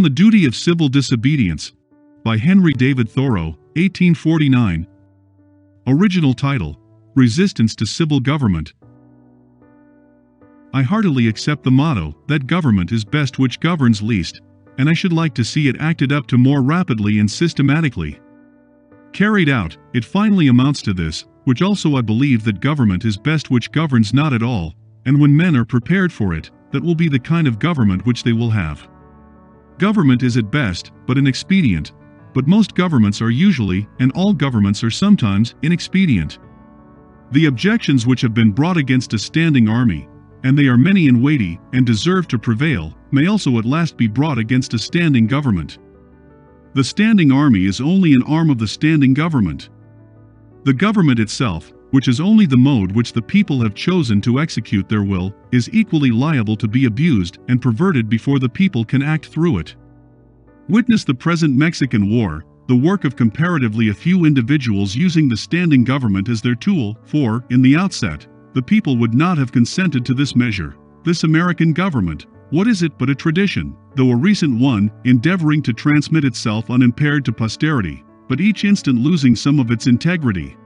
On the Duty of Civil Disobedience, by Henry David Thoreau, 1849. Original title: Resistance to Civil Government. I heartily accept the motto that government is best which governs least, and I should like to see it acted up to more rapidly and systematically. Carried out, it finally amounts to this, which also I believe that government is best which governs not at all, and when men are prepared for it, that will be the kind of government which they will have. Government is at best but an expedient, but most governments are usually, and all governments are sometimes, inexpedient. The objections which have been brought against a standing army, and they are many and weighty, and deserve to prevail, may also at last be brought against a standing government. The standing army is only an arm of the standing government. The government itself, which is only the mode which the people have chosen to execute their will, is equally liable to be abused and perverted before the people can act through it. Witness the present Mexican War, the work of comparatively a few individuals using the standing government as their tool, for, in the outset, the people would not have consented to this measure. This American government, what is it but a tradition, though a recent one, endeavoring to transmit itself unimpaired to posterity, but each instant losing some of its integrity?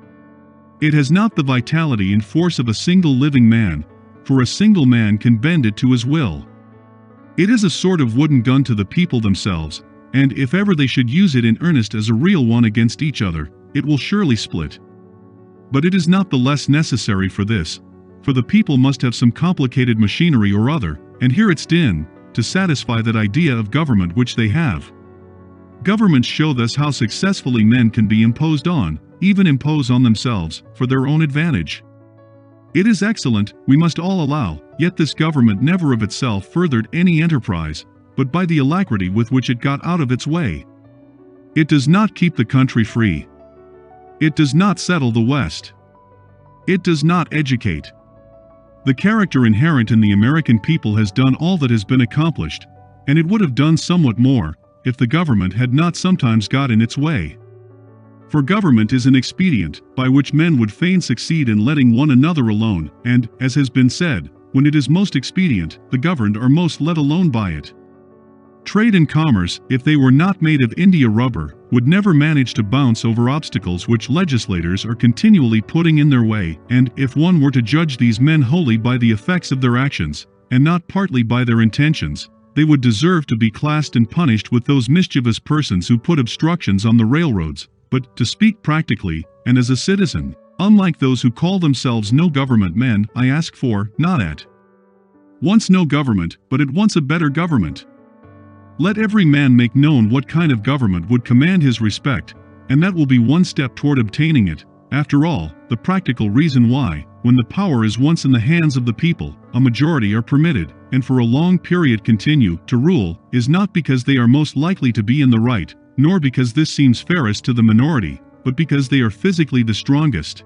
It has not the vitality and force of a single living man, for a single man can bend it to his will. It is a sort of wooden gun to the people themselves, and if ever they should use it in earnest as a real one against each other, it will surely split. But it is not the less necessary for this, for the people must have some complicated machinery or other, and hear its din, to satisfy that idea of government which they have. Governments show thus how successfully men can be imposed on, even impose on themselves, for their own advantage. It is excellent, we must all allow, yet this government never of itself furthered any enterprise, but by the alacrity with which it got out of its way. It does not keep the country free. It does not settle the West. It does not educate. The character inherent in the American people has done all that has been accomplished, and it would have done somewhat more, if the government had not sometimes got in its way. For government is an expedient, by which men would fain succeed in letting one another alone, and, as has been said, when it is most expedient, the governed are most let alone by it. Trade and commerce, if they were not made of India rubber, would never manage to bounce over obstacles which legislators are continually putting in their way, and, if one were to judge these men wholly by the effects of their actions, and not partly by their intentions, they would deserve to be classed and punished with those mischievous persons who put obstructions on the railroads. But, to speak practically, and as a citizen, unlike those who call themselves no government men, I ask for, not at once no government, but at once a better government. Let every man make known what kind of government would command his respect, and that will be one step toward obtaining it. After all, the practical reason why, when the power is once in the hands of the people, a majority are permitted, and for a long period continue, to rule, is not because they are most likely to be in the right, nor because this seems fairest to the minority, but because they are physically the strongest.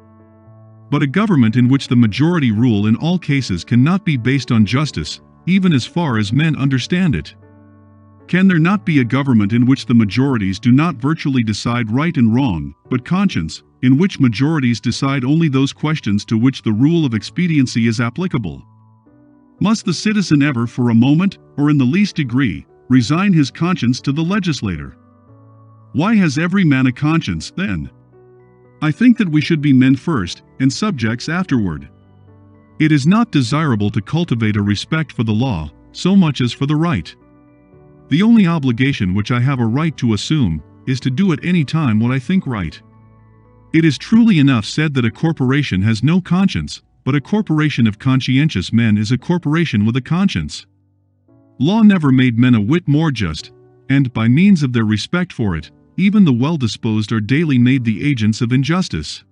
But a government in which the majority rule in all cases cannot be based on justice, even as far as men understand it. Can there not be a government in which the majorities do not virtually decide right and wrong, but conscience, in which majorities decide only those questions to which the rule of expediency is applicable? Must the citizen ever for a moment, or in the least degree, resign his conscience to the legislator? Why has every man a conscience, then? I think that we should be men first, and subjects afterward. It is not desirable to cultivate a respect for the law, so much as for the right. The only obligation which I have a right to assume, is to do at any time what I think right. It is truly enough said that a corporation has no conscience, but a corporation of conscientious men is a corporation with a conscience. Law never made men a whit more just, and, by means of their respect for it, even the well-disposed are daily made the agents of injustice.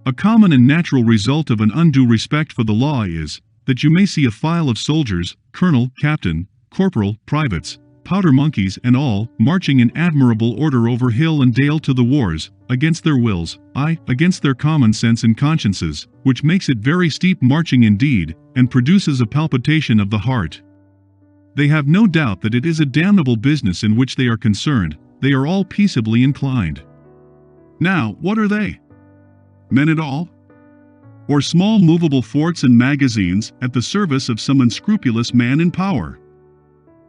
A common and natural result of an undue respect for the law is, that you may see a file of soldiers, colonel, captain, corporal, privates, powder monkeys and all, marching in admirable order over hill and dale to the wars, against their wills, aye, against their common sense and consciences, which makes it very steep marching indeed, and produces a palpitation of the heart. They have no doubt that it is a damnable business in which they are concerned. They are all peaceably inclined. Now, what are they? Men at all? Or small movable forts and magazines at the service of some unscrupulous man in power?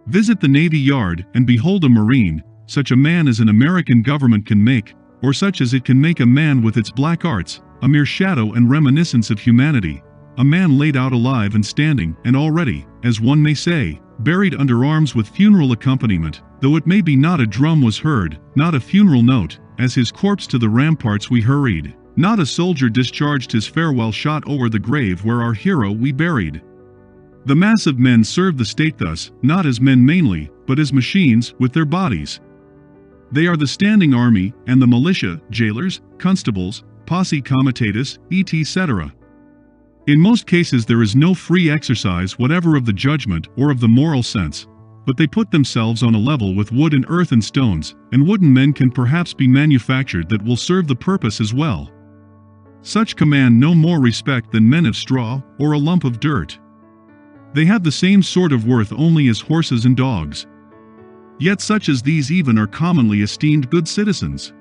Visit the Navy Yard and behold a Marine, such a man as an American government can make, or such as it can make a man with its black arts, a mere shadow and reminiscence of humanity, a man laid out alive and standing, and already, as one may say, buried under arms with funeral accompaniment, though it may be not a drum was heard, not a funeral note, as his corpse to the ramparts we hurried, not a soldier discharged his farewell shot o'er the grave where our hero we buried. The mass of men serve the state thus, not as men mainly, but as machines, with their bodies. They are the standing army, and the militia, jailers, constables, posse comitatus, etc. In most cases there is no free exercise whatever of the judgment or of the moral sense, but they put themselves on a level with wood and earth and stones, and wooden men can perhaps be manufactured that will serve the purpose as well. Such command no more respect than men of straw, or a lump of dirt. They have the same sort of worth only as horses and dogs. Yet such as these even are commonly esteemed good citizens.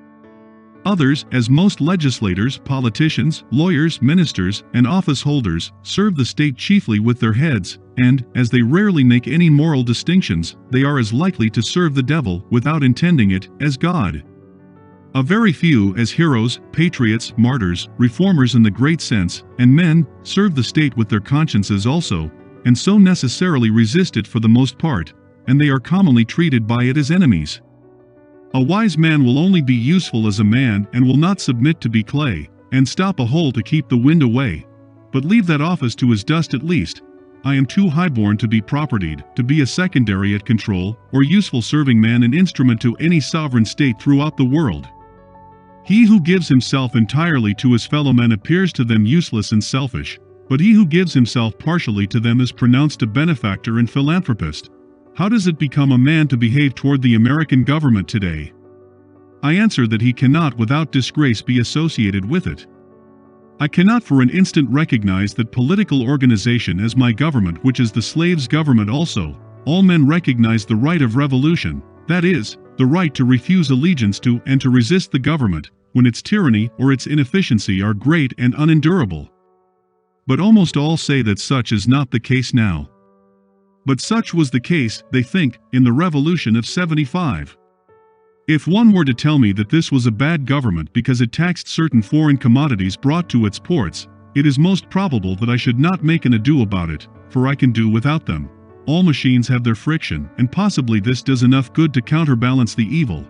Others, as most legislators, politicians, lawyers, ministers, and office holders, serve the state chiefly with their heads, and, as they rarely make any moral distinctions, they are as likely to serve the devil, without intending it, as God. A very few, as heroes, patriots, martyrs, reformers in the great sense, and men, serve the state with their consciences also, and so necessarily resist it for the most part, and they are commonly treated by it as enemies. A wise man will only be useful as a man and will not submit to be clay, and stop a hole to keep the wind away, but leave that office to his dust at least. I am too highborn to be propertied, to be a secondary at control, or useful serving man and instrument to any sovereign state throughout the world. He who gives himself entirely to his fellow men appears to them useless and selfish, but he who gives himself partially to them is pronounced a benefactor and philanthropist. How does it become a man to behave toward the American government today? I answer that he cannot without disgrace be associated with it. I cannot for an instant recognize that political organization as my government, which is the slave's government also. All men recognize the right of revolution, that is, the right to refuse allegiance to and to resist the government, when its tyranny or its inefficiency are great and unendurable. But almost all say that such is not the case now. But such was the case, they think, in the Revolution of '75. If one were to tell me that this was a bad government because it taxed certain foreign commodities brought to its ports, it is most probable that I should not make an ado about it, for I can do without them. All machines have their friction, and possibly this does enough good to counterbalance the evil.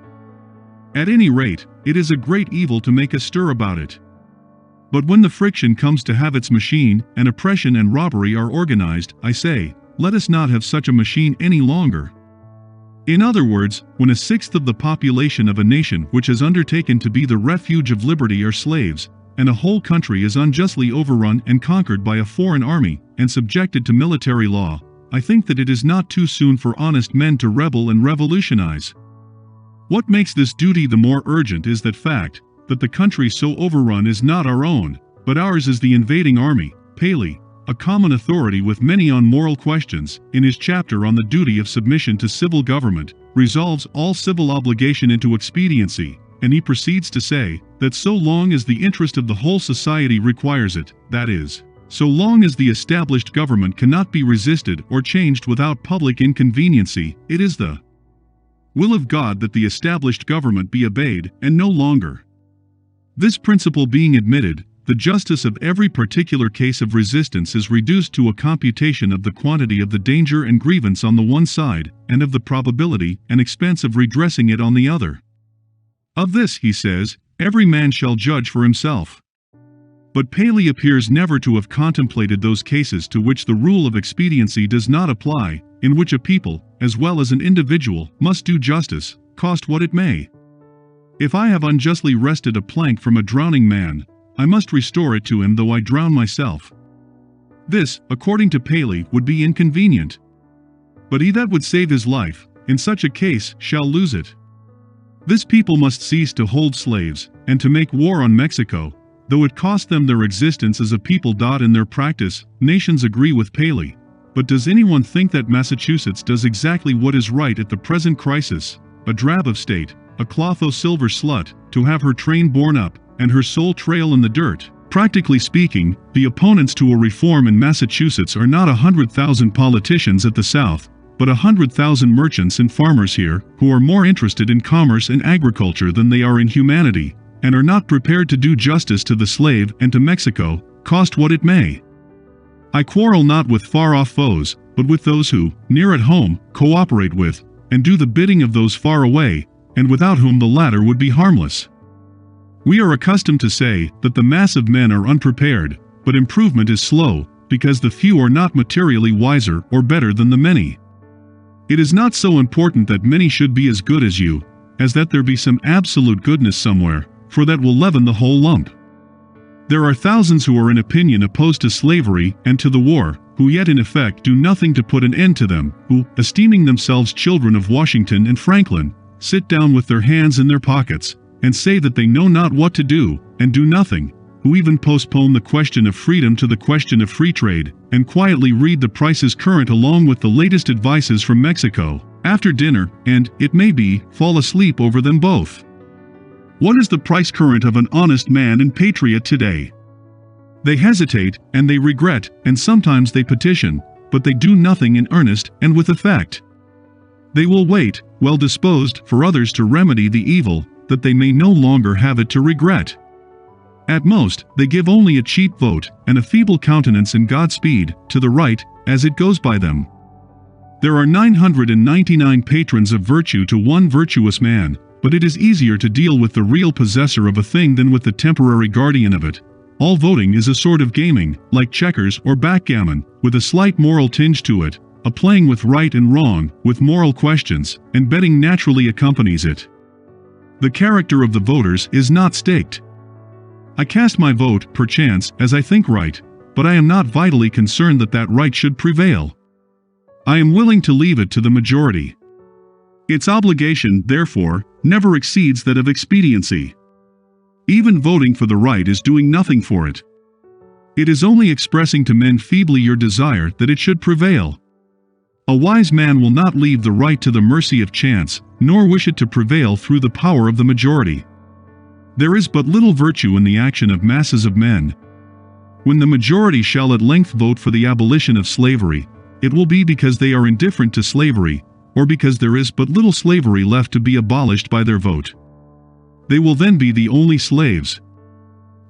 At any rate, it is a great evil to make a stir about it. But when the friction comes to have its machine, and oppression and robbery are organized, I say, let us not have such a machine any longer. In other words, when a sixth of the population of a nation which has undertaken to be the refuge of liberty are slaves, and a whole country is unjustly overrun and conquered by a foreign army, and subjected to military law, I think that it is not too soon for honest men to rebel and revolutionize. What makes this duty the more urgent is that fact, that the country so overrun is not our own, but ours is the invading army. Paley, a common authority with many on moral questions, in his chapter on the duty of submission to civil government, resolves all civil obligation into expediency, and he proceeds to say, that so long as the interest of the whole society requires it, that is, so long as the established government cannot be resisted or changed without public inconveniency, it is the will of God that the established government be obeyed, and no longer. This principle being admitted, the justice of every particular case of resistance is reduced to a computation of the quantity of the danger and grievance on the one side, and of the probability and expense of redressing it on the other. Of this, he says, every man shall judge for himself. But Paley appears never to have contemplated those cases to which the rule of expediency does not apply, in which a people, as well as an individual, must do justice, cost what it may. If I have unjustly wrested a plank from a drowning man, I must restore it to him though I drown myself. This, according to Paley, would be inconvenient. But he that would save his life, in such a case, shall lose it. This people must cease to hold slaves, and to make war on Mexico, though it cost them their existence as a people. In their practice, nations agree with Paley. But does anyone think that Massachusetts does exactly what is right at the present crisis? A drab of state, a cloth-o-silver slut, to have her train borne up, and her soul trail in the dirt. Practically speaking, the opponents to a reform in Massachusetts are not 100,000 politicians at the South, but 100,000 merchants and farmers here who are more interested in commerce and agriculture than they are in humanity, and are not prepared to do justice to the slave and to Mexico, cost what it may. I quarrel not with far-off foes, but with those who, near at home, cooperate with, and do the bidding of those far away, and without whom the latter would be harmless. We are accustomed to say that the mass of men are unprepared, but improvement is slow, because the few are not materially wiser or better than the many. It is not so important that many should be as good as you, as that there be some absolute goodness somewhere, for that will leaven the whole lump. There are thousands who are in opinion opposed to slavery and to the war, who yet in effect do nothing to put an end to them, who, esteeming themselves children of Washington and Franklin, sit down with their hands in their pockets, and say that they know not what to do, and do nothing, who even postpone the question of freedom to the question of free trade, and quietly read the prices current along with the latest advices from Mexico, after dinner, and, it may be, fall asleep over them both. What is the price current of an honest man and patriot today? They hesitate, and they regret, and sometimes they petition, but they do nothing in earnest and with effect. They will wait, well disposed, for others to remedy the evil, that they may no longer have it to regret. At most, they give only a cheap vote, and a feeble countenance and Godspeed, to the right, as it goes by them. There are 999 patrons of virtue to one virtuous man, but it is easier to deal with the real possessor of a thing than with the temporary guardian of it. All voting is a sort of gaming, like checkers or backgammon, with a slight moral tinge to it, a playing with right and wrong, with moral questions, and betting naturally accompanies it. The character of the voters is not staked. I cast my vote, perchance, as I think right, but I am not vitally concerned that that right should prevail. I am willing to leave it to the majority. Its obligation, therefore, never exceeds that of expediency. Even voting for the right is doing nothing for it. It is only expressing to men feebly your desire that it should prevail. A wise man will not leave the right to the mercy of chance, nor wish it to prevail through the power of the majority. There is but little virtue in the action of masses of men. When the majority shall at length vote for the abolition of slavery, it will be because they are indifferent to slavery, or because there is but little slavery left to be abolished by their vote. They will then be the only slaves.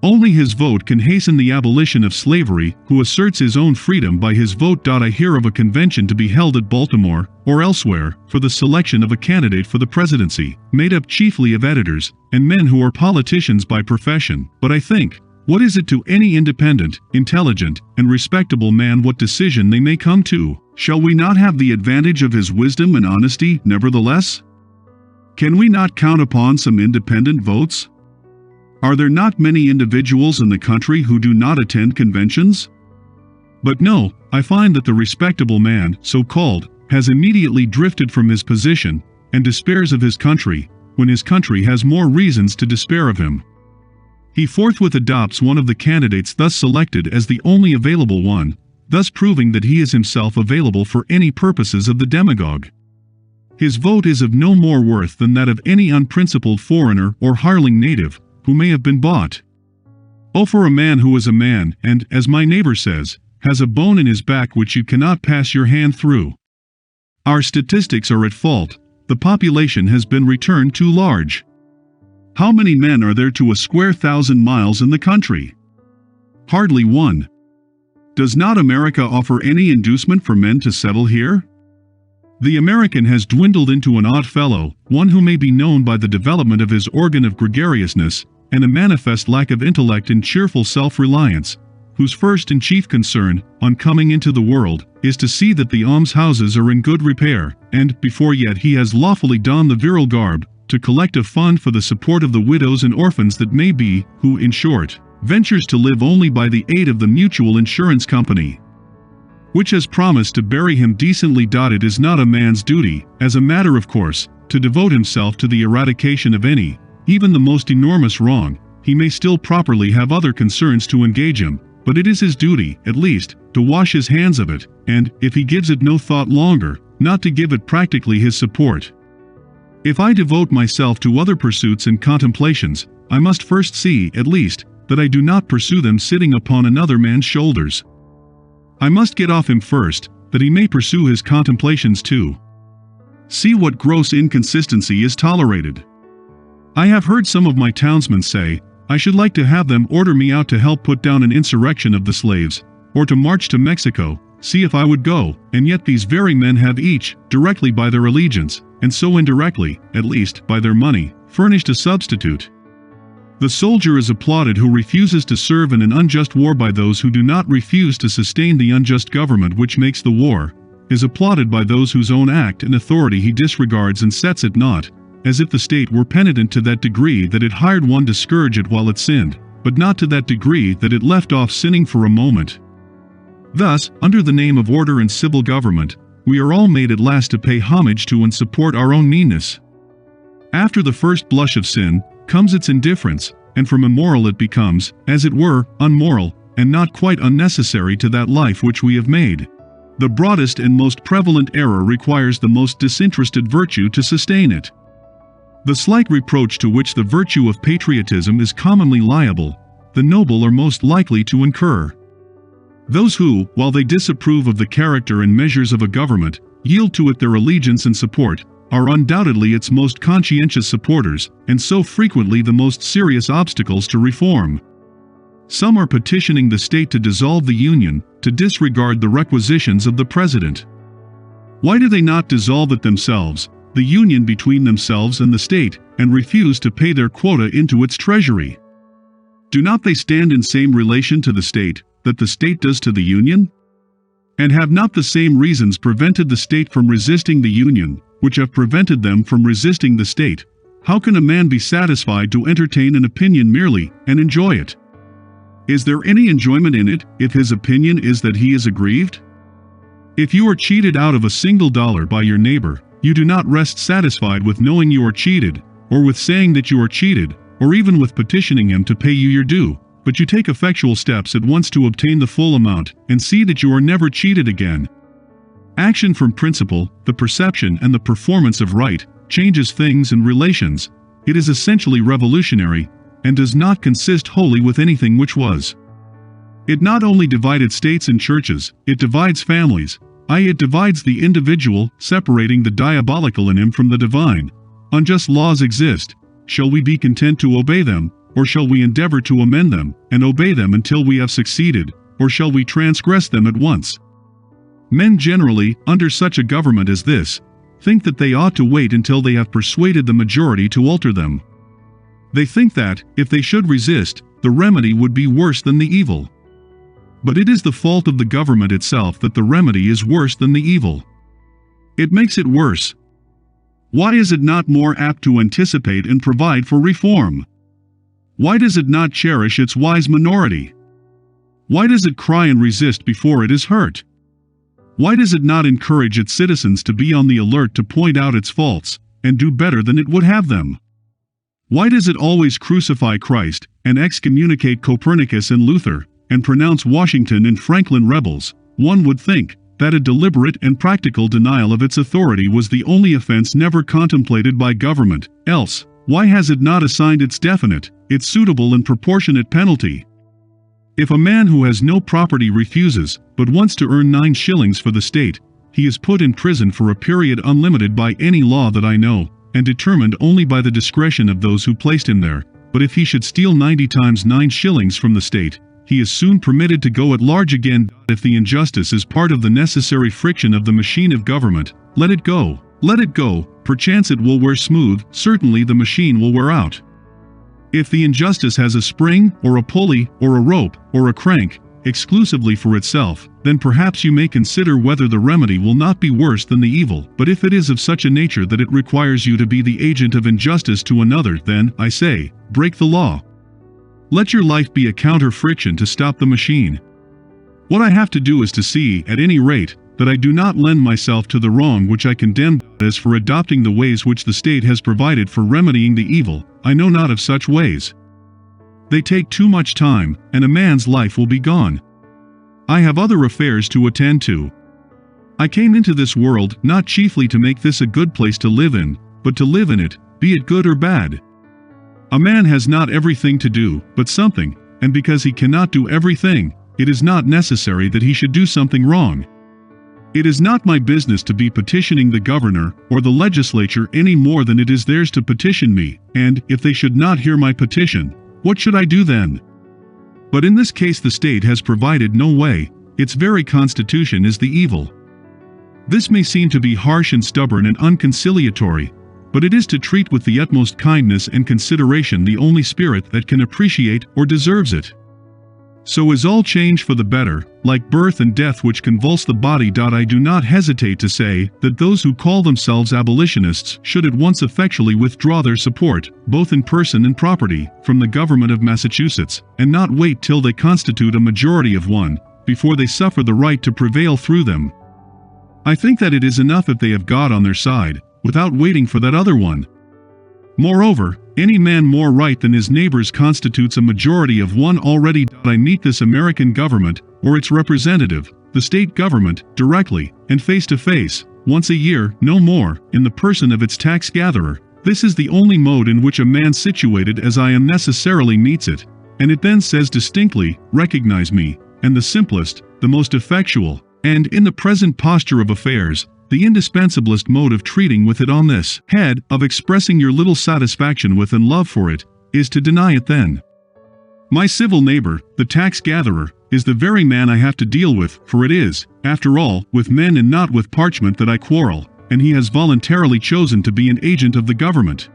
Only his vote can hasten the abolition of slavery, who asserts his own freedom by his vote. I hear of a convention to be held at Baltimore, or elsewhere, for the selection of a candidate for the presidency, made up chiefly of editors, and men who are politicians by profession, but I think, what is it to any independent, intelligent, and respectable man what decision they may come to? Shall we not have the advantage of his wisdom and honesty, nevertheless? Can we not count upon some independent votes? Are there not many individuals in the country who do not attend conventions? But no, I find that the respectable man, so called, has immediately drifted from his position, and despairs of his country, when his country has more reasons to despair of him. He forthwith adopts one of the candidates thus selected as the only available one, thus proving that he is himself available for any purposes of the demagogue. His vote is of no more worth than that of any unprincipled foreigner or hireling native, who may have been bought. Oh, for a man who is a man, and, as my neighbor says, has a bone in his back which you cannot pass your hand through. Our statistics are at fault. The population has been returned too large. How many men are there to a square 1,000 miles in the country? Hardly one. Does not America offer any inducement for men to settle here? The American has dwindled into an odd fellow, one who may be known by the development of his organ of gregariousness, and a manifest lack of intellect and cheerful self-reliance, whose first and chief concern, on coming into the world, is to see that the almshouses are in good repair, and, before yet he has lawfully donned the virile garb, to collect a fund for the support of the widows and orphans that may be, who, in short, ventures to live only by the aid of the mutual insurance company, which has promised to bury him decently. It is not a man's duty, as a matter of course, to devote himself to the eradication of any, even the most enormous wrong. He may still properly have other concerns to engage him, but it is his duty, at least, to wash his hands of it, and, if he gives it no thought longer, not to give it practically his support. If I devote myself to other pursuits and contemplations, I must first see, at least, that I do not pursue them sitting upon another man's shoulders. I must get off him first, that he may pursue his contemplations too. See what gross inconsistency is tolerated. I have heard some of my townsmen say, I should like to have them order me out to help put down an insurrection of the slaves, or to march to Mexico, see if I would go, and yet these very men have each, directly by their allegiance, and so indirectly, at least, by their money, furnished a substitute. The soldier is applauded who refuses to serve in an unjust war by those who do not refuse to sustain the unjust government which makes the war, is applauded by those whose own act and authority he disregards and sets at naught, as if the state were penitent to that degree that it hired one to scourge it while it sinned, but not to that degree that it left off sinning for a moment. Thus, under the name of order and civil government, we are all made at last to pay homage to and support our own meanness. After the first blush of sin, comes its indifference, and from immoral it becomes, as it were, unmoral, and not quite unnecessary to that life which we have made. The broadest and most prevalent error requires the most disinterested virtue to sustain it. The slight reproach to which the virtue of patriotism is commonly liable, the noble are most likely to incur. Those who, while they disapprove of the character and measures of a government, yield to it their allegiance and support, are undoubtedly its most conscientious supporters, and so frequently the most serious obstacles to reform. Some are petitioning the state to dissolve the Union, to disregard the requisitions of the President. Why do they not dissolve it themselves, the Union between themselves and the state, and refuse to pay their quota into its treasury? Do not they stand in same relation to the state, that the state does to the Union? And have not the same reasons prevented the state from resisting the Union, which have prevented them from resisting the state? How can a man be satisfied to entertain an opinion merely, and enjoy it? Is there any enjoyment in it, if his opinion is that he is aggrieved? If you are cheated out of $1 by your neighbor, you do not rest satisfied with knowing you are cheated, or with saying that you are cheated, or even with petitioning him to pay you your due, but you take effectual steps at once to obtain the full amount, and see that you are never cheated again. Action from principle, the perception and the performance of right, changes things and relations. It is essentially revolutionary, and does not consist wholly with anything which was. It not only divided states and churches, it divides families, it divides the individual, separating the diabolical in him from the divine. Unjust laws exist. Shall we be content to obey them, or shall we endeavor to amend them, and obey them until we have succeeded, or shall we transgress them at once? Men generally, under such a government as this, think that they ought to wait until they have persuaded the majority to alter them. They think that, if they should resist, the remedy would be worse than the evil. But it is the fault of the government itself that the remedy is worse than the evil. It makes it worse. Why is it not more apt to anticipate and provide for reform? Why does it not cherish its wise minority? Why does it cry and resist before it is hurt? Why does it not encourage its citizens to be on the alert to point out its faults, and do better than it would have them? Why does it always crucify Christ, and excommunicate Copernicus and Luther, and pronounce Washington and Franklin rebels? One would think that a deliberate and practical denial of its authority was the only offense never contemplated by government. Else, why has it not assigned its definite, its suitable and proportionate penalty? If a man who has no property refuses, but wants to earn 9 shillings for the state, he is put in prison for a period unlimited by any law that I know, and determined only by the discretion of those who placed him there. But if he should steal 90 times 9 shillings from the state, he is soon permitted to go at large again. If the injustice is part of the necessary friction of the machine of government, let it go. Let it go, perchance it will wear smooth, certainly the machine will wear out. If the injustice has a spring, or a pulley, or a rope, or a crank, exclusively for itself, then perhaps you may consider whether the remedy will not be worse than the evil. But if it is of such a nature that it requires you to be the agent of injustice to another, then, I say, break the law. Let your life be a counter-friction to stop the machine. What I have to do is to see, at any rate, that I do not lend myself to the wrong which I condemn. As for adopting the ways which the state has provided for remedying the evil, I know not of such ways. They take too much time, and a man's life will be gone. I have other affairs to attend to. I came into this world not chiefly to make this a good place to live in, but to live in it, be it good or bad. A man has not everything to do, but something, and because he cannot do everything, it is not necessary that he should do something wrong. It is not my business to be petitioning the governor or the legislature any more than it is theirs to petition me, and, if they should not hear my petition, what should I do then? But in this case the state has provided no way, its very constitution is the evil. This may seem to be harsh and stubborn and unconciliatory, but it is to treat with the utmost kindness and consideration the only spirit that can appreciate or deserves it. So is all change for the better, like birth and death which convulse the body. I do not hesitate to say that those who call themselves abolitionists should at once effectually withdraw their support, both in person and property, from the government of Massachusetts, and not wait till they constitute a majority of one, before they suffer the right to prevail through them. I think that it is enough if they have God on their side, without waiting for that other one. Moreover, any man more right than his neighbors constitutes a majority of one already. I meet this American government, or its representative, the state government, directly, and face to face, once a year, no more, in the person of its tax gatherer. This is the only mode in which a man situated as I am necessarily meets it, and it then says distinctly, recognize me, and the simplest, the most effectual, and, in the present posture of affairs, the indispensablest mode of treating with it on this head, of expressing your little satisfaction with and love for it, is to deny it then. My civil neighbor, the tax gatherer, is the very man I have to deal with, for it is, after all, with men and not with parchment that I quarrel, and he has voluntarily chosen to be an agent of the government.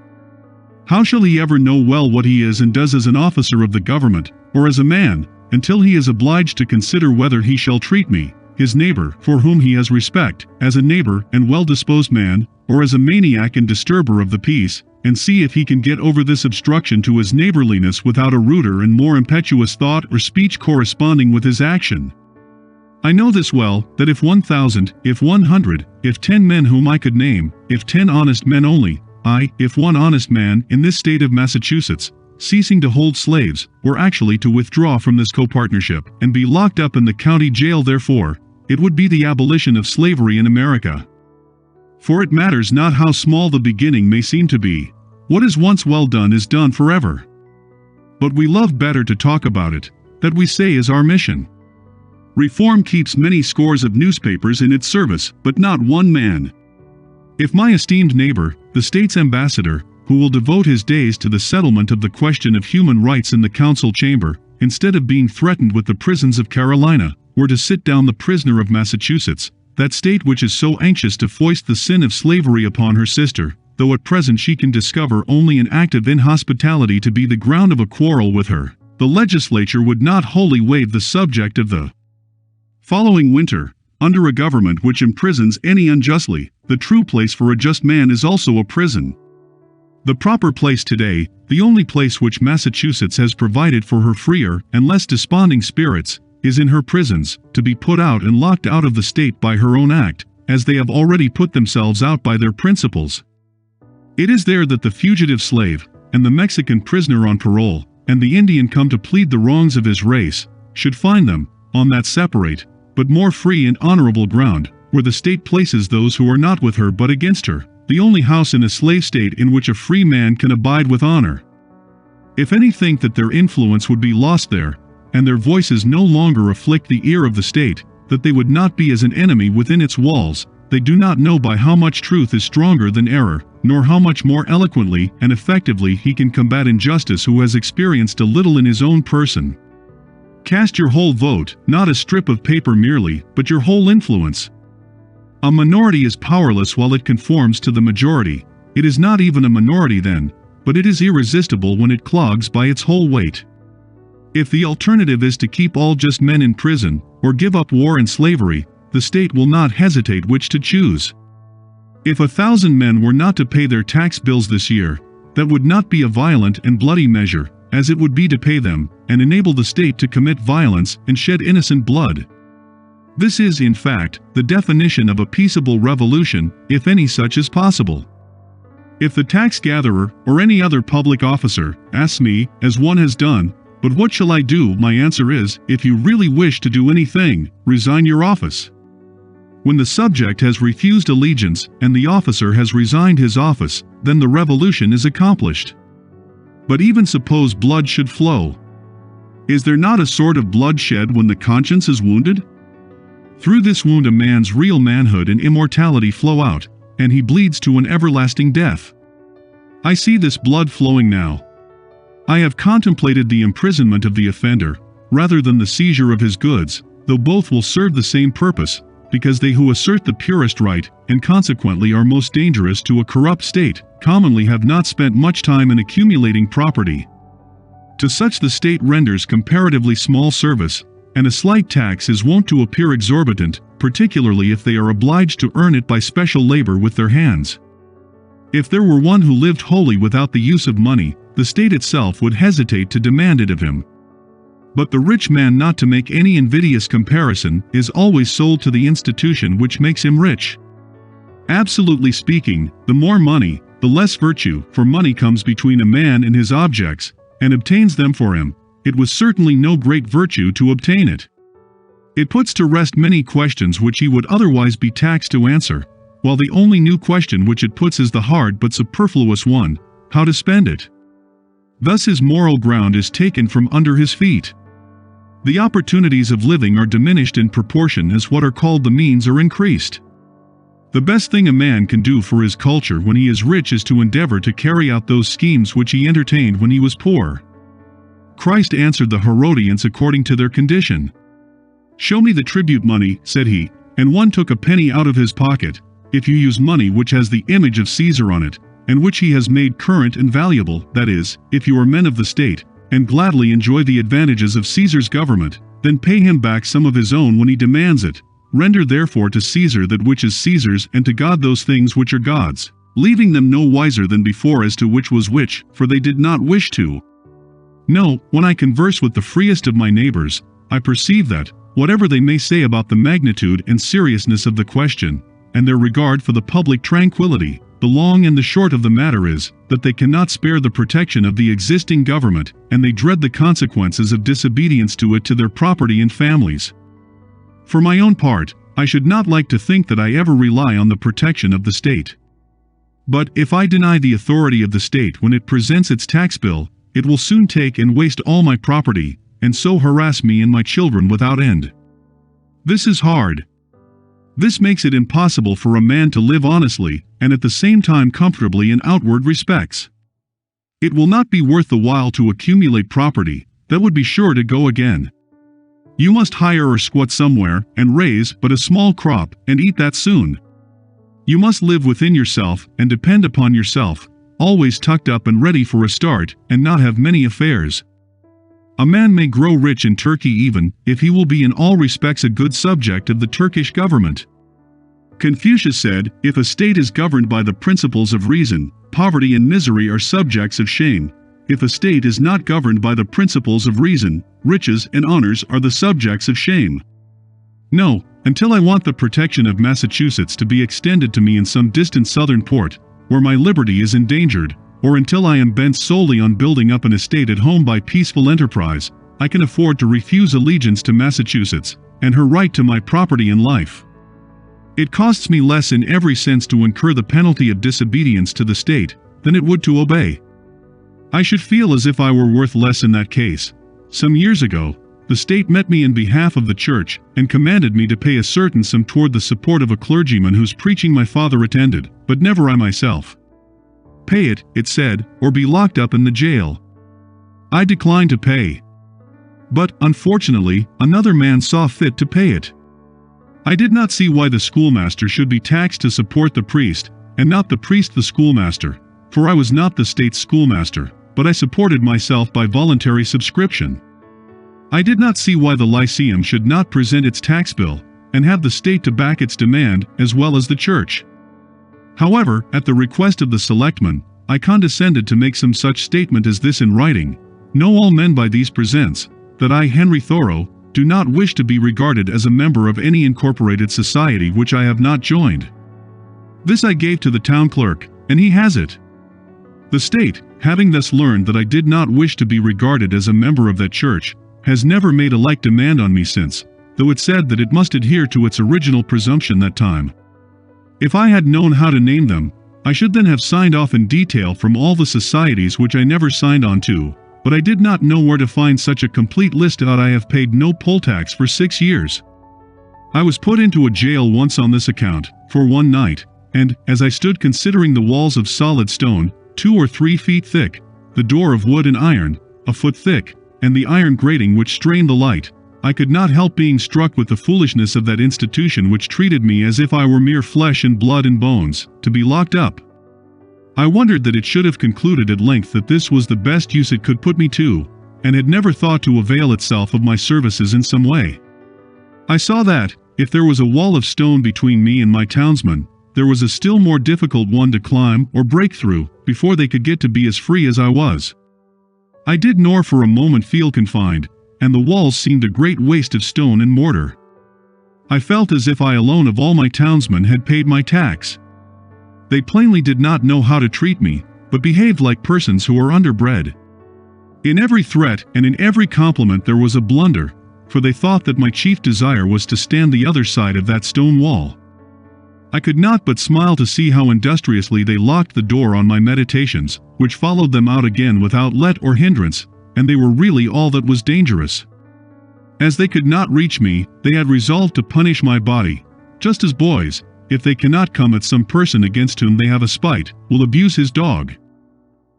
How shall he ever know well what he is and does as an officer of the government, or as a man, until he is obliged to consider whether he shall treat me, his neighbor, for whom he has respect, as a neighbor and well-disposed man, or as a maniac and disturber of the peace, and see if he can get over this obstruction to his neighborliness without a ruder and more impetuous thought or speech corresponding with his action. I know this well, that if 1,000, if 100, if 10 men whom I could name, if 10 honest men only, if one honest man, in this state of Massachusetts, ceasing to hold slaves, were actually to withdraw from this copartnership, and be locked up in the county jail therefore, it would be the abolition of slavery in America. For it matters not how small the beginning may seem to be. What is once well done is done forever. But we love better to talk about it, that we say is our mission. Reform keeps many scores of newspapers in its service, but not one man. If my esteemed neighbor, the state's ambassador, who will devote his days to the settlement of the question of human rights in the council chamber, instead of being threatened with the prisons of Carolina, were to sit down the prisoner of Massachusetts, that state which is so anxious to foist the sin of slavery upon her sister, though at present she can discover only an act of inhospitality to be the ground of a quarrel with her, the legislature would not wholly waive the subject of the following winter. Under a government which imprisons any unjustly, the true place for a just man is also a prison. The proper place today, the only place which Massachusetts has provided for her freer and less desponding spirits, is in her prisons, to be put out and locked out of the state by her own act, as they have already put themselves out by their principles. It is there that the fugitive slave, and the Mexican prisoner on parole, and the Indian come to plead the wrongs of his race, should find them, on that separate, but more free and honorable ground, where the state places those who are not with her but against her, the only house in a slave state in which a free man can abide with honor. If any think that their influence would be lost there, and their voices no longer afflict the ear of the state, that they would not be as an enemy within its walls, they do not know by how much truth is stronger than error, nor how much more eloquently and effectively he can combat injustice who has experienced a little in his own person. Cast your whole vote, not a strip of paper merely, but your whole influence. A minority is powerless while it conforms to the majority. It is not even a minority then, but it is irresistible when it clogs by its whole weight. If the alternative is to keep all just men in prison, or give up war and slavery, the state will not hesitate which to choose. If 1,000 men were not to pay their tax bills this year, that would not be a violent and bloody measure, as it would be to pay them, and enable the state to commit violence and shed innocent blood. This is, in fact, the definition of a peaceable revolution, if any such is possible. If the tax gatherer, or any other public officer, asks me, as one has done, "But what shall I do?" my answer is, if you really wish to do anything, resign your office. When the subject has refused allegiance, and the officer has resigned his office, then the revolution is accomplished. But even suppose blood should flow. Is there not a sort of bloodshed when the conscience is wounded? Through this wound a man's real manhood and immortality flow out, and he bleeds to an everlasting death. I see this blood flowing now. I have contemplated the imprisonment of the offender, rather than the seizure of his goods, though both will serve the same purpose, because they who assert the purest right, and consequently are most dangerous to a corrupt state, commonly have not spent much time in accumulating property. To such the state renders comparatively small service, and a slight tax is wont to appear exorbitant, particularly if they are obliged to earn it by special labor with their hands. If there were one who lived wholly without the use of money, the state itself would hesitate to demand it of him. But the rich man, not to make any invidious comparison, is always sold to the institution which makes him rich. Absolutely speaking, the more money, the less virtue, for money comes between a man and his objects, and obtains them for him. It was certainly no great virtue to obtain it. It puts to rest many questions which he would otherwise be taxed to answer, while the only new question which it puts is the hard but superfluous one, how to spend it. Thus his moral ground is taken from under his feet. The opportunities of living are diminished in proportion as what are called the means are increased. The best thing a man can do for his culture when he is rich is to endeavor to carry out those schemes which he entertained when he was poor. Christ answered the Herodians according to their condition. "Show me the tribute money," said he, and one took a penny out of his pocket. "If you use money which has the image of Caesar on it, and which he has made current and valuable, that is, if you are men of the state, and gladly enjoy the advantages of Caesar's government, then pay him back some of his own when he demands it. Render therefore to Caesar that which is Caesar's, and to God those things which are God's, leaving them no wiser than before as to which was which, for they did not wish to. No, when I converse with the freest of my neighbors, I perceive that, whatever they may say about the magnitude and seriousness of the question, and their regard for the public tranquility, the long and the short of the matter is, that they cannot spare the protection of the existing government, and they dread the consequences of disobedience to it to their property and families. For my own part, I should not like to think that I ever rely on the protection of the state. But if I deny the authority of the state when it presents its tax bill, it will soon take and waste all my property, and so harass me and my children without end. This is hard. This makes it impossible for a man to live honestly, and at the same time comfortably in outward respects. It will not be worth the while to accumulate property, that would be sure to go again. You must hire or squat somewhere, and raise but a small crop, and eat that soon. You must live within yourself, and depend upon yourself, always tucked up and ready for a start, and not have many affairs. A man may grow rich in Turkey even, if he will be in all respects a good subject of the Turkish government. Confucius said, "If a state is governed by the principles of reason, poverty and misery are subjects of shame. If a state is not governed by the principles of reason, riches and honors are the subjects of shame." No, until I want the protection of Massachusetts to be extended to me in some distant southern port, where my liberty is endangered, or until I am bent solely on building up an estate at home by peaceful enterprise, I can afford to refuse allegiance to Massachusetts, and her right to my property and life. It costs me less in every sense to incur the penalty of disobedience to the state, than it would to obey. I should feel as if I were worth less in that case. Some years ago, the state met me in behalf of the church, and commanded me to pay a certain sum toward the support of a clergyman whose preaching my father attended, but never I myself. "Pay it," it said, "or be locked up in the jail." I declined to pay. But, unfortunately, another man saw fit to pay it. I did not see why the schoolmaster should be taxed to support the priest, and not the priest the schoolmaster, for I was not the state's schoolmaster, but I supported myself by voluntary subscription. I did not see why the Lyceum should not present its tax bill, and have the state to back its demand, as well as the church. However, at the request of the selectmen, I condescended to make some such statement as this in writing: "Know all men by these presents, that I, Henry Thoreau, do not wish to be regarded as a member of any incorporated society which I have not joined." This I gave to the town clerk, and he has it. The state, having thus learned that I did not wish to be regarded as a member of that church, has never made a like demand on me since, though it said that it must adhere to its original presumption that time. If I had known how to name them, I should then have signed off in detail from all the societies which I never signed on to, but I did not know where to find such a complete list that I have paid no poll tax for 6 years. I was put into a jail once on this account, for one night, and, as I stood considering the walls of solid stone, 2 or 3 feet thick, the door of wood and iron, a foot thick, and the iron grating which strained the light, I could not help being struck with the foolishness of that institution which treated me as if I were mere flesh and blood and bones, to be locked up. I wondered that it should have concluded at length that this was the best use it could put me to, and had never thought to avail itself of my services in some way. I saw that, if there was a wall of stone between me and my townsmen, there was a still more difficult one to climb or break through, before they could get to be as free as I was. I did nor for a moment feel confined, and the walls seemed a great waste of stone and mortar. I felt as if I alone of all my townsmen had paid my tax. They plainly did not know how to treat me, but behaved like persons who are underbred. In every threat and in every compliment there was a blunder, for they thought that my chief desire was to stand the other side of that stone wall. I could not but smile to see how industriously they locked the door on my meditations, which followed them out again without let or hindrance, and they were really all that was dangerous. As they could not reach me, they had resolved to punish my body, just as boys, if they cannot come at some person against whom they have a spite, will abuse his dog.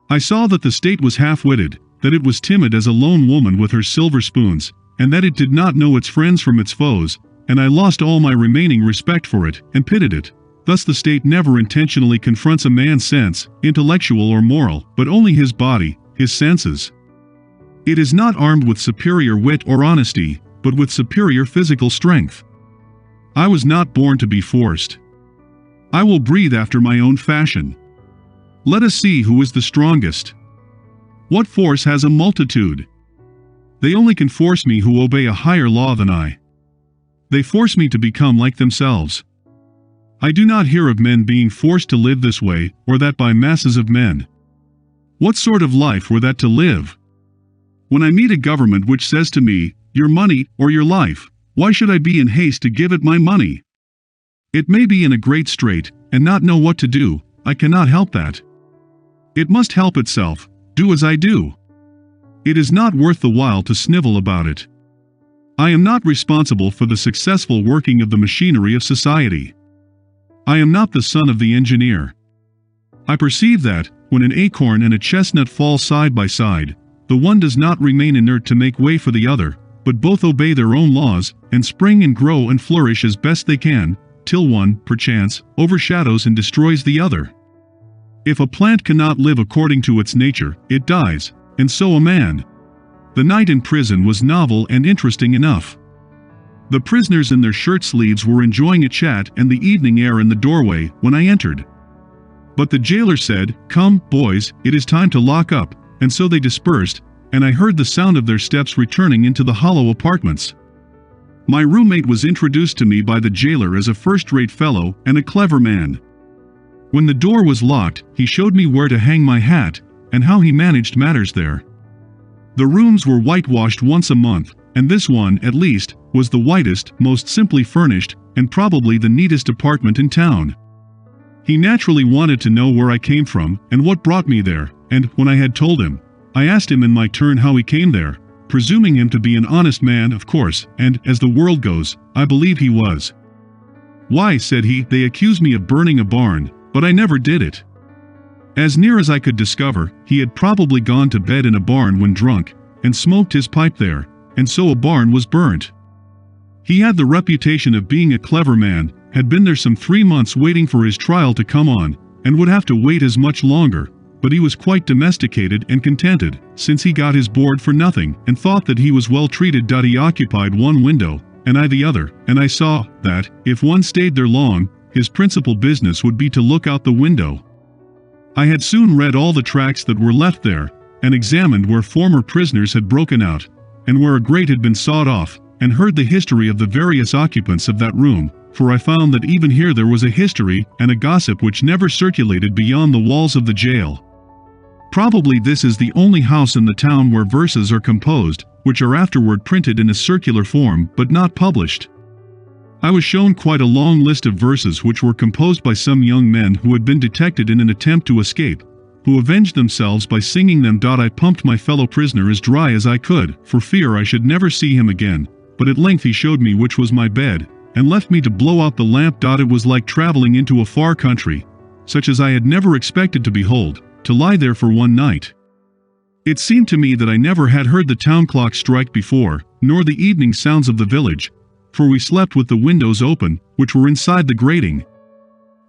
I saw that the state was half-witted, that it was timid as a lone woman with her silver spoons, and that it did not know its friends from its foes, and I lost all my remaining respect for it, and pitied it. Thus the state never intentionally confronts a man's sense, intellectual or moral, but only his body, his senses. It is not armed with superior wit or honesty, but with superior physical strength. I was not born to be forced. I will breathe after my own fashion. Let us see who is the strongest. What force has a multitude? They only can force me who obey a higher law than I. They force me to become like themselves. I do not hear of men being forced to live this way, or that by masses of men. What sort of life were that to live? When I meet a government which says to me, "Your money, or your life," why should I be in haste to give it my money? It may be in a great strait, and not know what to do. I cannot help that. It must help itself, do as I do. It is not worth the while to snivel about it. I am not responsible for the successful working of the machinery of society. I am not the son of the engineer. I perceive that, when an acorn and a chestnut fall side by side, the one does not remain inert to make way for the other, but both obey their own laws, and spring and grow and flourish as best they can, till one, perchance, overshadows and destroys the other. If a plant cannot live according to its nature, it dies, and so a man. The night in prison was novel and interesting enough. The prisoners in their shirt sleeves were enjoying a chat and the evening air in the doorway when I entered. But the jailer said, "Come, boys, it is time to lock up," and so they dispersed, and I heard the sound of their steps returning into the hollow apartments. My roommate was introduced to me by the jailer as a first-rate fellow and a clever man. When the door was locked, he showed me where to hang my hat, and how he managed matters there. The rooms were whitewashed once a month, and this one, at least, was the whitest, most simply furnished, and probably the neatest apartment in town. He naturally wanted to know where I came from, and what brought me there, and, when I had told him, I asked him in my turn how he came there, presuming him to be an honest man, of course, and, as the world goes, I believe he was. "Why," said he, "they accuse me of burning a barn, but I never did it." As near as I could discover, he had probably gone to bed in a barn when drunk, and smoked his pipe there, and so a barn was burnt. He had the reputation of being a clever man, had been there some 3 months waiting for his trial to come on, and would have to wait as much longer, but he was quite domesticated and contented, since he got his board for nothing, and thought that he was well treated. He occupied one window, and I the other, and I saw that, if one stayed there long, his principal business would be to look out the window. I had soon read all the tracts that were left there, and examined where former prisoners had broken out, and where a grate had been sawed off, and heard the history of the various occupants of that room, for I found that even here there was a history and a gossip which never circulated beyond the walls of the jail. Probably this is the only house in the town where verses are composed, which are afterward printed in a circular form but not published. I was shown quite a long list of verses which were composed by some young men who had been detected in an attempt to escape, who avenged themselves by singing them. I pumped my fellow prisoner as dry as I could, for fear I should never see him again, but at length he showed me which was my bed, and left me to blow out the lamp. It was like traveling into a far country, such as I had never expected to behold, to lie there for one night. It seemed to me that I never had heard the town clock strike before, nor the evening sounds of the village, for we slept with the windows open, which were inside the grating.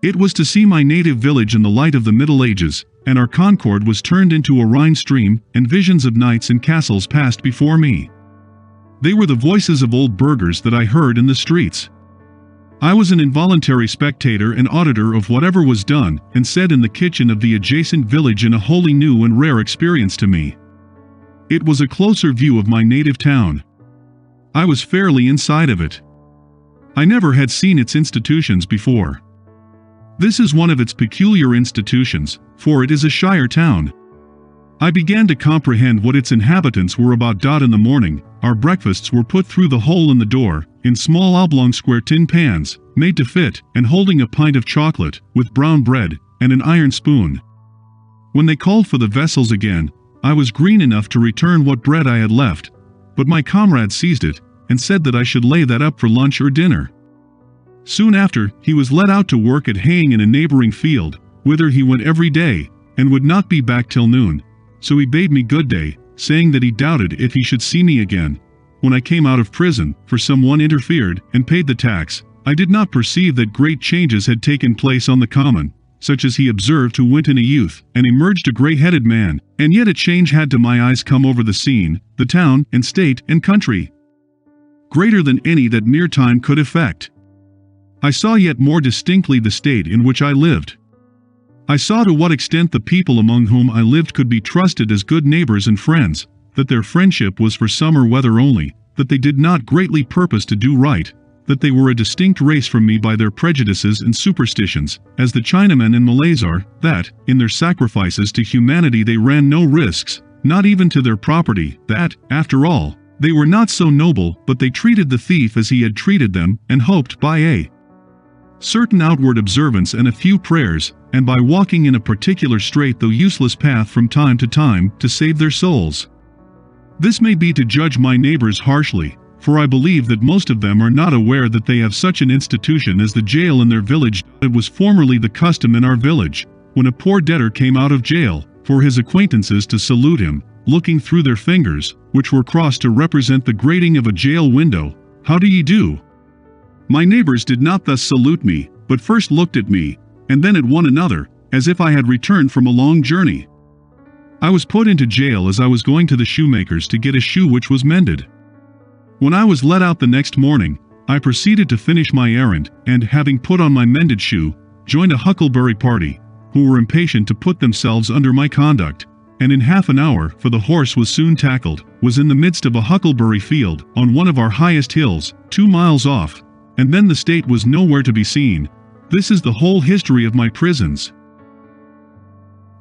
It was to see my native village in the light of the Middle Ages, and our concord was turned into a Rhine stream, and visions of knights and castles passed before me. They were the voices of old burghers that I heard in the streets. I was an involuntary spectator and auditor of whatever was done and said in the kitchen of the adjacent village, in a wholly new and rare experience to me. It was a closer view of my native town. I was fairly inside of it. I never had seen its institutions before. This is one of its peculiar institutions, for it is a shire town. I began to comprehend what its inhabitants were about. In the morning, our breakfasts were put through the hole in the door, in small oblong square tin pans, made to fit, and holding a pint of chocolate, with brown bread, and an iron spoon. When they called for the vessels again, I was green enough to return what bread I had left, but my comrade seized it, and said that I should lay that up for lunch or dinner. Soon after, he was let out to work at haying in a neighboring field, whither he went every day, and would not be back till noon. So he bade me good day, saying that he doubted if he should see me again. When I came out of prison, for someone interfered, and paid the tax, I did not perceive that great changes had taken place on the common, such as he observed who went in a youth, and emerged a grey-headed man, and yet a change had to my eyes come over the scene, the town, and state, and country, greater than any that mere time could effect. I saw yet more distinctly the state in which I lived. I saw to what extent the people among whom I lived could be trusted as good neighbors and friends, that their friendship was for summer weather only, that they did not greatly purpose to do right, that they were a distinct race from me by their prejudices and superstitions, as the Chinamen and Malays are, that, in their sacrifices to humanity they ran no risks, not even to their property, that, after all, they were not so noble, but they treated the thief as he had treated them, and hoped by a certain outward observance and a few prayers, and by walking in a particular straight though useless path from time to time, to save their souls. This may be to judge my neighbors harshly, for I believe that most of them are not aware that they have such an institution as the jail in their village. It was formerly the custom in our village, when a poor debtor came out of jail, for his acquaintances to salute him, looking through their fingers, which were crossed to represent the grating of a jail window. "How do ye do?" My neighbors did not thus salute me, but first looked at me, and then at one another, as if I had returned from a long journey. I was put into jail as I was going to the shoemaker's to get a shoe which was mended. When I was let out the next morning, I proceeded to finish my errand, and, having put on my mended shoe, joined a huckleberry party, who were impatient to put themselves under my conduct, and in half an hour, for the horse was soon tackled, was in the midst of a huckleberry field, on one of our highest hills, 2 miles off, and then the state was nowhere to be seen. This is the whole history of my prisons.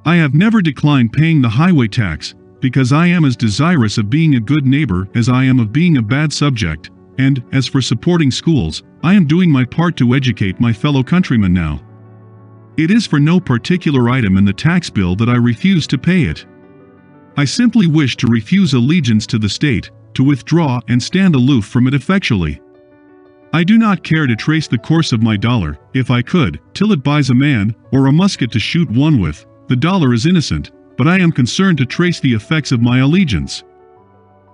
I have never declined paying the highway tax, because I am as desirous of being a good neighbor as I am of being a bad subject, and, as for supporting schools, I am doing my part to educate my fellow countrymen now. It is for no particular item in the tax bill that I refuse to pay it. I simply wish to refuse allegiance to the state, to withdraw and stand aloof from it effectually. I do not care to trace the course of my dollar, if I could, till it buys a man, or a musket to shoot one with. The dollar is innocent, but I am concerned to trace the effects of my allegiance.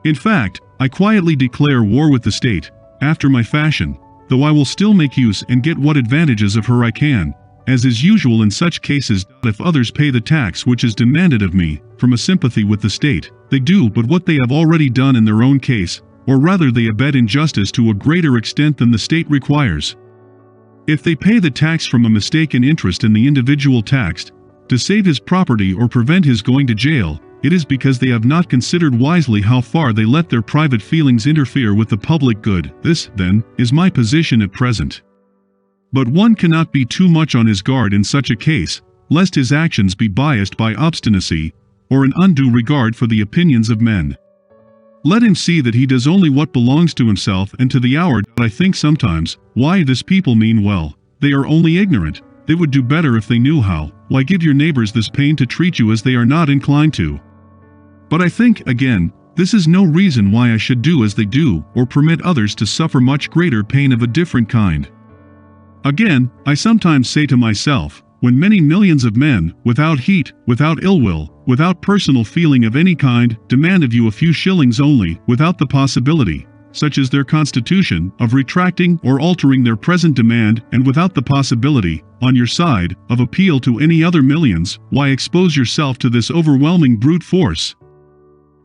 In fact, I quietly declare war with the state, after my fashion, though I will still make use and get what advantages of her I can, as is usual in such cases. If others pay the tax which is demanded of me, from a sympathy with the state, they do but what they have already done in their own case, or rather they abet injustice to a greater extent than the state requires. If they pay the tax from a mistaken interest in the individual taxed, to save his property or prevent his going to jail, it is because they have not considered wisely how far they let their private feelings interfere with the public good. This, then, is my position at present. But one cannot be too much on his guard in such a case, lest his actions be biased by obstinacy, or an undue regard for the opinions of men. Let him see that he does only what belongs to himself and to the hour. I think sometimes, why this people mean well, they are only ignorant, they would do better if they knew how. Why give your neighbors this pain to treat you as they are not inclined to? But I think, again, this is no reason why I should do as they do, or permit others to suffer much greater pain of a different kind. Again, I sometimes say to myself, when many millions of men, without heat, without ill will, without personal feeling of any kind, demand of you a few shillings only, without the possibility, such is their constitution, of retracting or altering their present demand, and without the possibility, on your side, of appeal to any other millions, why expose yourself to this overwhelming brute force?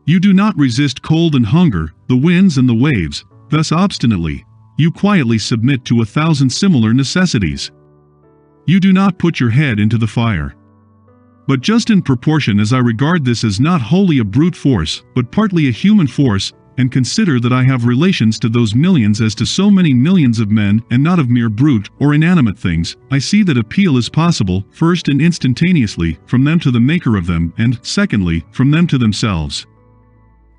You do not resist cold and hunger, the winds and the waves, thus obstinately. You quietly submit to 1,000 similar necessities. You do not put your head into the fire. But just in proportion as I regard this as not wholly a brute force, but partly a human force, and consider that I have relations to those millions as to so many millions of men and not of mere brute or inanimate things, I see that appeal is possible, first and instantaneously, from them to the maker of them, and, secondly, from them to themselves.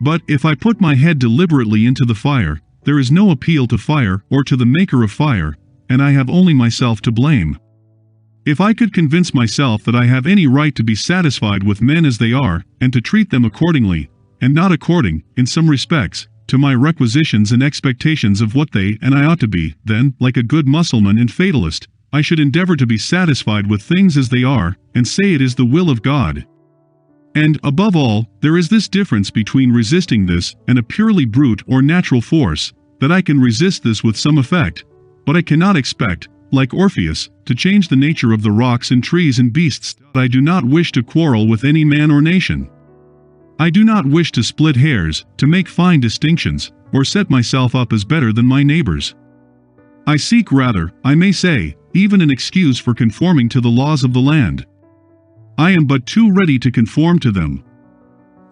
But, if I put my head deliberately into the fire, there is no appeal to fire or to the maker of fire, and I have only myself to blame. If I could convince myself that I have any right to be satisfied with men as they are, and to treat them accordingly, and not according, in some respects, to my requisitions and expectations of what they and I ought to be, then, like a good Mussulman and fatalist, I should endeavor to be satisfied with things as they are, and say it is the will of God. And, above all, there is this difference between resisting this and a purely brute or natural force, that I can resist this with some effect, but I cannot expect, like Orpheus, to change the nature of the rocks and trees and beasts. I do not wish to quarrel with any man or nation. I do not wish to split hairs, to make fine distinctions, or set myself up as better than my neighbors. I seek rather, I may say, even an excuse for conforming to the laws of the land. I am but too ready to conform to them.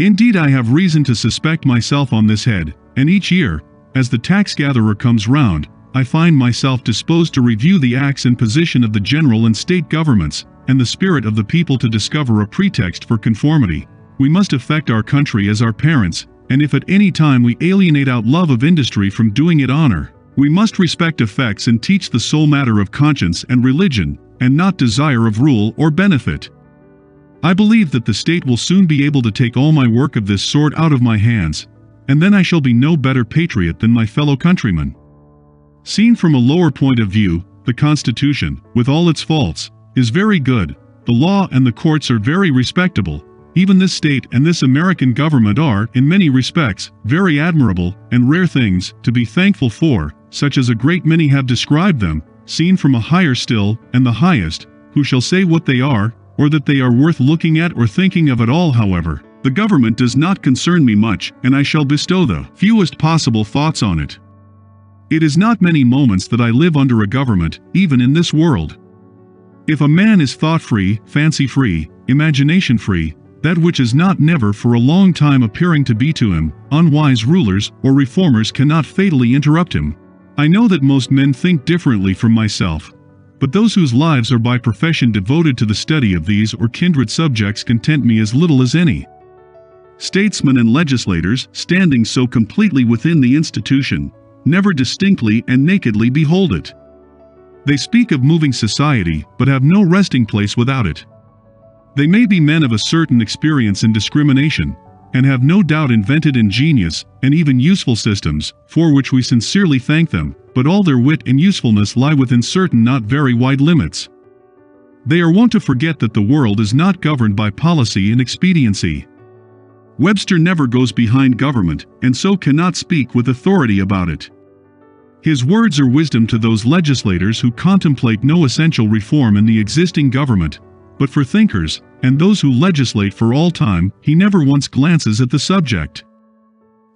Indeed, I have reason to suspect myself on this head, and each year, as the tax-gatherer comes round, I find myself disposed to review the acts and position of the general and state governments, and the spirit of the people to discover a pretext for conformity. We must affect our country as our parents, and if at any time we alienate out love of industry from doing it honor, we must respect effects and teach the sole matter of conscience and religion, and not desire of rule or benefit. I believe that the state will soon be able to take all my work of this sort out of my hands, and then I shall be no better patriot than my fellow countrymen. Seen from a lower point of view, the Constitution, with all its faults, is very good, the law and the courts are very respectable, even this state and this American government are, in many respects, very admirable, and rare things, to be thankful for, such as a great many have described them, seen from a higher still, and the highest, who shall say what they are, or that they are worth looking at or thinking of at all. However, the government does not concern me much, and I shall bestow the fewest possible thoughts on it. It is not many moments that I live under a government, even in this world. If a man is thought-free, fancy-free, imagination-free, that which is not never for a long time appearing to be to him, unwise rulers or reformers cannot fatally interrupt him. I know that most men think differently from myself, but those whose lives are by profession devoted to the study of these or kindred subjects content me as little as any. Statesmen and legislators, standing so completely within the institution, never distinctly and nakedly behold it. They speak of moving society, but have no resting place without it. They may be men of a certain experience and discrimination, and have no doubt invented ingenious, and even useful systems, for which we sincerely thank them, but all their wit and usefulness lie within certain not very wide limits. They are wont to forget that the world is not governed by policy and expediency. Webster never goes behind government, and so cannot speak with authority about it. His words are wisdom to those legislators who contemplate no essential reform in the existing government, but for thinkers, and those who legislate for all time, he never once glances at the subject.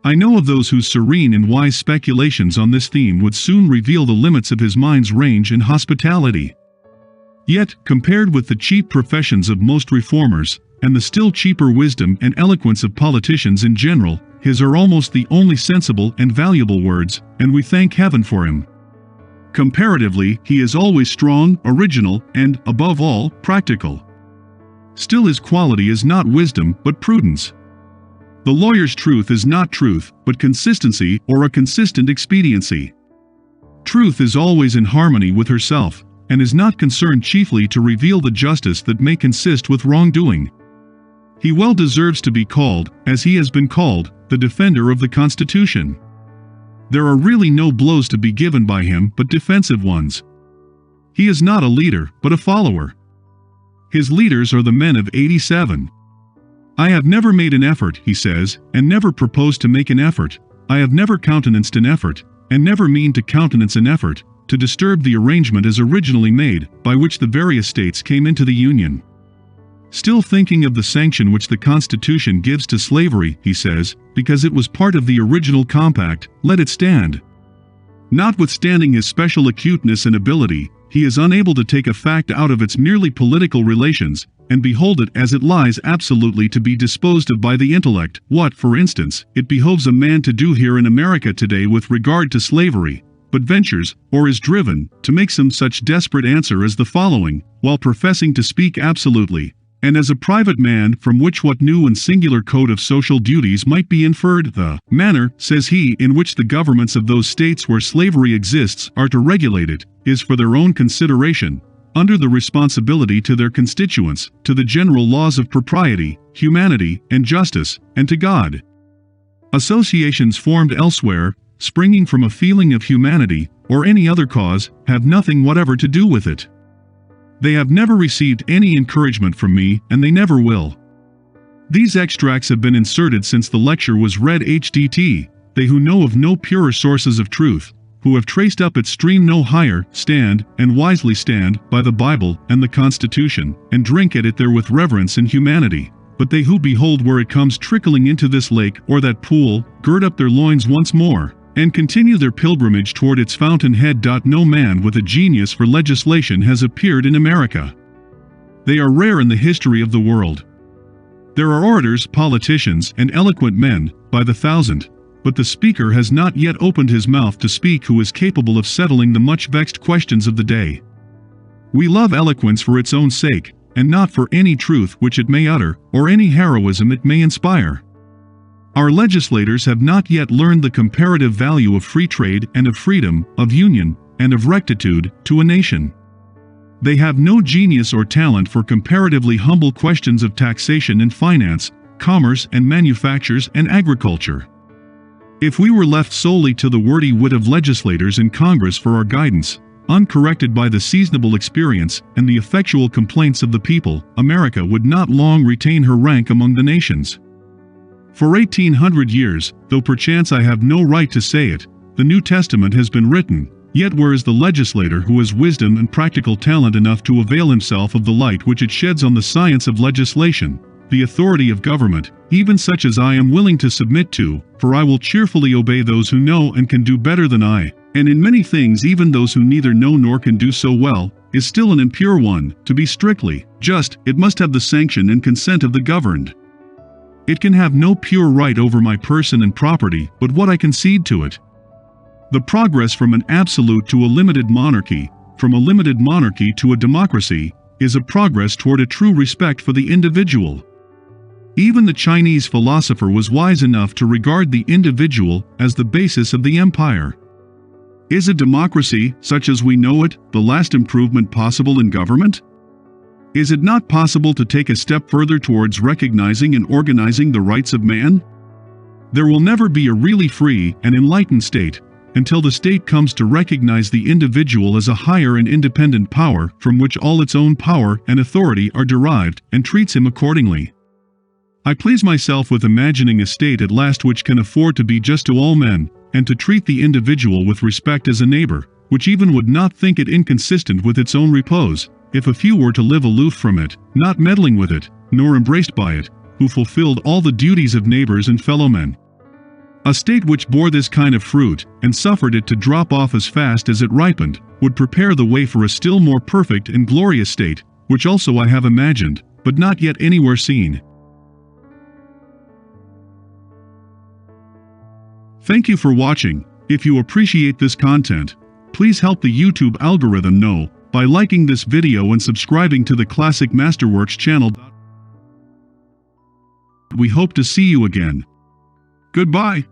I know of those whose serene and wise speculations on this theme would soon reveal the limits of his mind's range and hospitality. Yet, compared with the cheap professions of most reformers, and the still cheaper wisdom and eloquence of politicians in general, his are almost the only sensible and valuable words, and we thank heaven for him. Comparatively, he is always strong, original, and, above all, practical. Still, his quality is not wisdom, but prudence. The lawyer's truth is not truth, but consistency or a consistent expediency. Truth is always in harmony with herself, and is not concerned chiefly to reveal the justice that may consist with wrongdoing. He well deserves to be called, as he has been called, the defender of the Constitution. There are really no blows to be given by him but defensive ones. He is not a leader, but a follower. His leaders are the men of 87. I have never made an effort, he says, and never proposed to make an effort. I have never countenanced an effort, and never mean to countenance an effort, to disturb the arrangement as originally made, by which the various states came into the Union. Still thinking of the sanction which the Constitution gives to slavery, he says, because it was part of the original compact, let it stand. Notwithstanding his special acuteness and ability, he is unable to take a fact out of its merely political relations, and behold it as it lies absolutely to be disposed of by the intellect, what, for instance, it behoves a man to do here in America today with regard to slavery, but ventures, or is driven, to make some such desperate answer as the following, while professing to speak absolutely, and as a private man, from which what new and singular code of social duties might be inferred, the manner, says he, in which the governments of those states where slavery exists are to regulate it, is for their own consideration, under the responsibility to their constituents, to the general laws of propriety, humanity, and justice, and to God. Associations formed elsewhere, springing from a feeling of humanity, or any other cause, have nothing whatever to do with it. They have never received any encouragement from me, and they never will. These extracts have been inserted since the lecture was read. HDT, they who know of no purer sources of truth, who have traced up its stream no higher, stand, and wisely stand, by the Bible and the Constitution, and drink at it there with reverence and humanity. But they who behold where it comes trickling into this lake or that pool, gird up their loins once more, and continue their pilgrimage toward its fountainhead. No man with a genius for legislation has appeared in America. They are rare in the history of the world. There are orators, politicians, and eloquent men, by the thousand, but the speaker has not yet opened his mouth to speak who is capable of settling the much vexed questions of the day. We love eloquence for its own sake, and not for any truth which it may utter, or any heroism it may inspire. Our legislators have not yet learned the comparative value of free trade and of freedom, of union, and of rectitude, to a nation. They have no genius or talent for comparatively humble questions of taxation and finance, commerce and manufactures and agriculture. If we were left solely to the wordy wit of legislators in Congress for our guidance, uncorrected by the seasonable experience and the effectual complaints of the people, America would not long retain her rank among the nations. For 1800 years, though perchance I have no right to say it, the New Testament has been written, yet where is the legislator who has wisdom and practical talent enough to avail himself of the light which it sheds on the science of legislation, the authority of government, even such as I am willing to submit to, for I will cheerfully obey those who know and can do better than I, and in many things even those who neither know nor can do so well, is still an impure one. To be strictly just, it must have the sanction and consent of the governed. It can have no pure right over my person and property, but what I concede to it. The progress from an absolute to a limited monarchy, from a limited monarchy to a democracy, is a progress toward a true respect for the individual. Even the Chinese philosopher was wise enough to regard the individual as the basis of the empire. Is a democracy, such as we know it, the last improvement possible in government? Is it not possible to take a step further towards recognizing and organizing the rights of man? There will never be a really free and enlightened state until the state comes to recognize the individual as a higher and independent power from which all its own power and authority are derived, and treats him accordingly. I please myself with imagining a state at last which can afford to be just to all men, and to treat the individual with respect as a neighbor, which even would not think it inconsistent with its own repose, if a few were to live aloof from it, not meddling with it, nor embraced by it, who fulfilled all the duties of neighbors and fellowmen. A state which bore this kind of fruit, and suffered it to drop off as fast as it ripened, would prepare the way for a still more perfect and glorious state, which also I have imagined, but not yet anywhere seen. Thank you for watching. If you appreciate this content, please help the YouTube algorithm know by liking this video and subscribing to the Classic Masterworks channel. We hope to see you again. Goodbye.